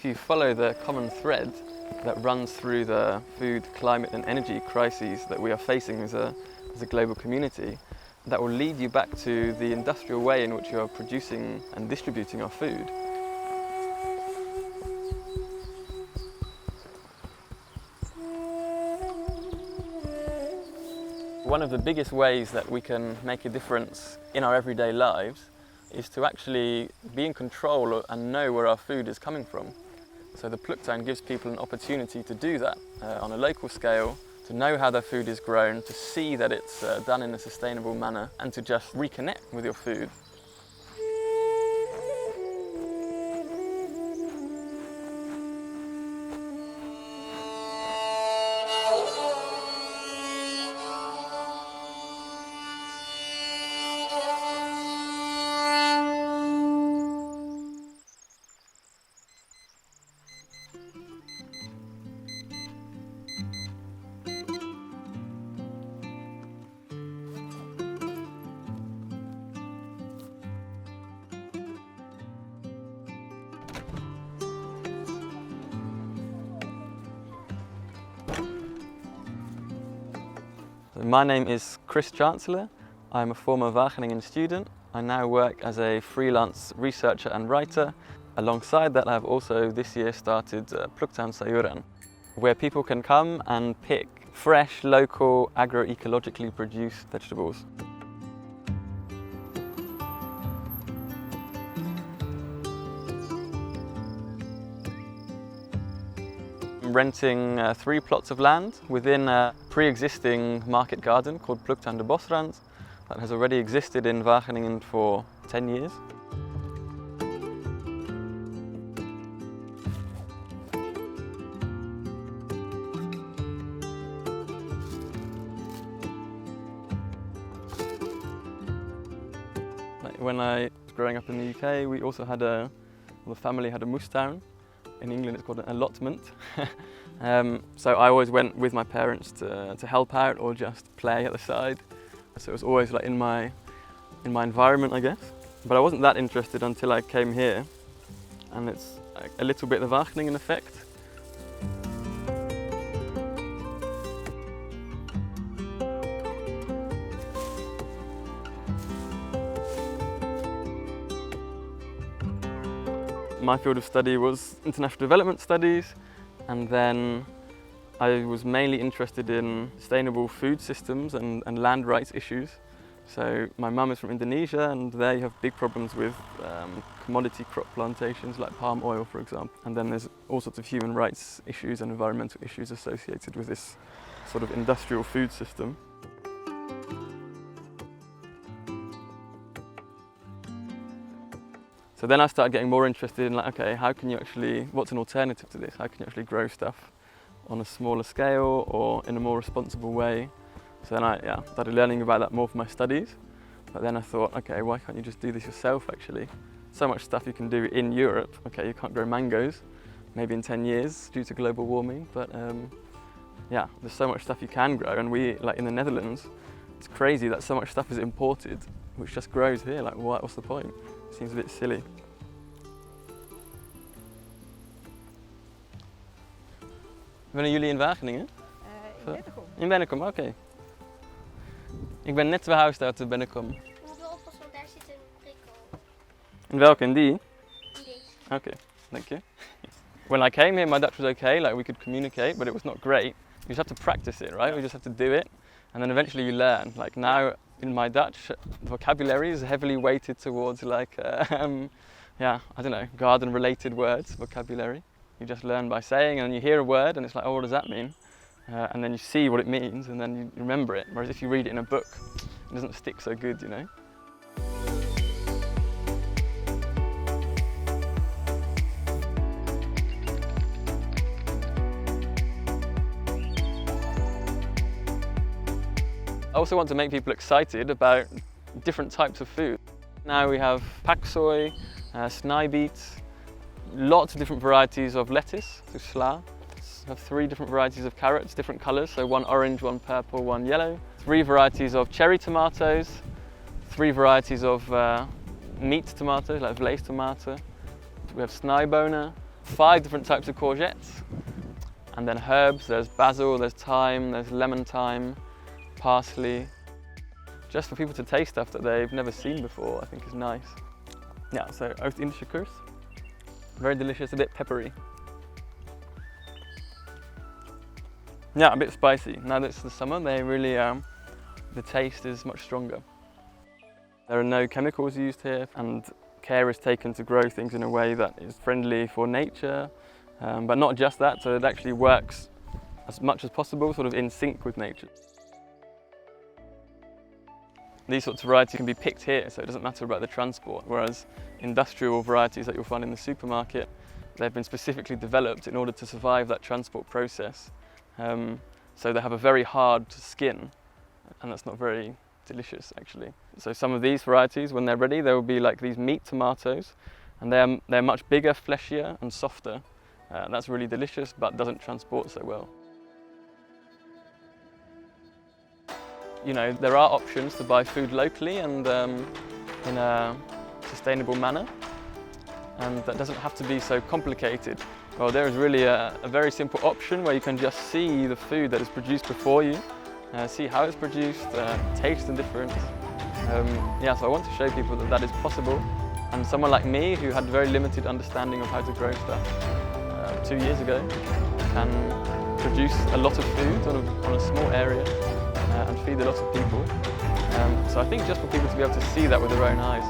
you follow the common thread that runs through the food, climate and energy crises that we are facing as a global community, that will lead you back to the industrial way in which you are producing and distributing our food. One of the biggest ways that we can make a difference in our everyday lives is to actually be in control and know where our food is coming from. So the Pluktuin gives people an opportunity to do that on a local scale, to know how their food is grown, to see that it's done in a sustainable manner, and to just reconnect with your food. My name is Chris Chancellor. I'm a former Wageningen student. I now work as a freelance researcher and writer. Alongside that, I've also this year started Pluktuin Sayuran, where people can come and pick fresh, local, agroecologically produced vegetables. I'm renting 3 plots of land within a pre-existing market garden called Pluktuin de Bosrand that has already existed in Wageningen for 10 years. When I was growing up in the UK, we also had the family had a moestuin. In England it's called an allotment. So I always went with my parents to help out or just play at the side. So it was always like in my environment, I guess. But I wasn't that interested until I came here, and it's like a little bit the Wageningen effect. My field of study was international development studies, and then I was mainly interested in sustainable food systems and land rights issues. So my mum is from Indonesia, and they have big problems with commodity crop plantations like palm oil, for example. And then there's all sorts of human rights issues and environmental issues associated with this sort of industrial food system. So then I started getting more interested in like, okay, how can you actually, what's an alternative to this? How can you actually grow stuff on a smaller scale or in a more responsible way? So then I started learning about that more for my studies. But then I thought, okay, why can't you just do this yourself actually? So much stuff you can do in Europe. Okay, you can't grow mangoes, maybe in 10 years due to global warming, but yeah, there's so much stuff you can grow. And we, like in the Netherlands, it's crazy that so much stuff is imported, which just grows here. Like, what's the point? Seems a bit silly. Wonen jullie in Wageningen? In Bennekom. In Bennekom, oké. Ik ben net verhuisd uit de Bennekom. Je moet wel oppassen, want daar zit een prikkel. In welke? In die? In deze. Okay, thank you. When I came here, my Dutch was okay, like we could communicate, but it was not great. You just have to practice it, right? We just have to do it, and then eventually you learn. Like now, in my Dutch, vocabulary is heavily weighted towards like, yeah, I don't know, garden-related words, vocabulary. You just learn by saying, and you hear a word, and it's like, oh, what does that mean? And then you see what it means, and then you remember it. Whereas if you read it in a book, it doesn't stick so good, you know? I also want to make people excited about different types of food. Now we have pak soy, snijbeet, lots of different varieties of lettuce, so sla. We have 3 different varieties of carrots, different colours, so one orange, one purple, one yellow. 3 varieties of cherry tomatoes, 3 varieties of meat tomatoes, like vleestomaten. We have snijbonen, 5 different types of courgettes. And then herbs, there's basil, there's thyme, there's lemon thyme, parsley. Just for people to taste stuff that they've never seen before, I think is nice. Yeah, so Oost-Indische kurs. Very delicious, a bit peppery. Yeah, a bit spicy. Now that it's the summer, they really, the taste is much stronger. There are no chemicals used here, and care is taken to grow things in a way that is friendly for nature, but not just that, so it actually works as much as possible, sort of in sync with nature. These sorts of varieties can be picked here, so it doesn't matter about the transport, whereas industrial varieties that you'll find in the supermarket, they've been specifically developed in order to survive that transport process. So they have a very hard skin, and that's not very delicious actually. So some of these varieties, when they're ready, they will be like these meat tomatoes, and they're much bigger, fleshier and softer. That's really delicious, but doesn't transport so well. You know, there are options to buy food locally and in a sustainable manner, and that doesn't have to be so complicated. Well, there is really a very simple option where you can just see the food that is produced before you, see how it's produced, taste the difference. Yeah, so I want to show people that that is possible, and someone like me who had very limited understanding of how to grow stuff 2 years ago can produce a lot of food on a small area and feed a lot of people. So I think just for people to be able to see that with their own eyes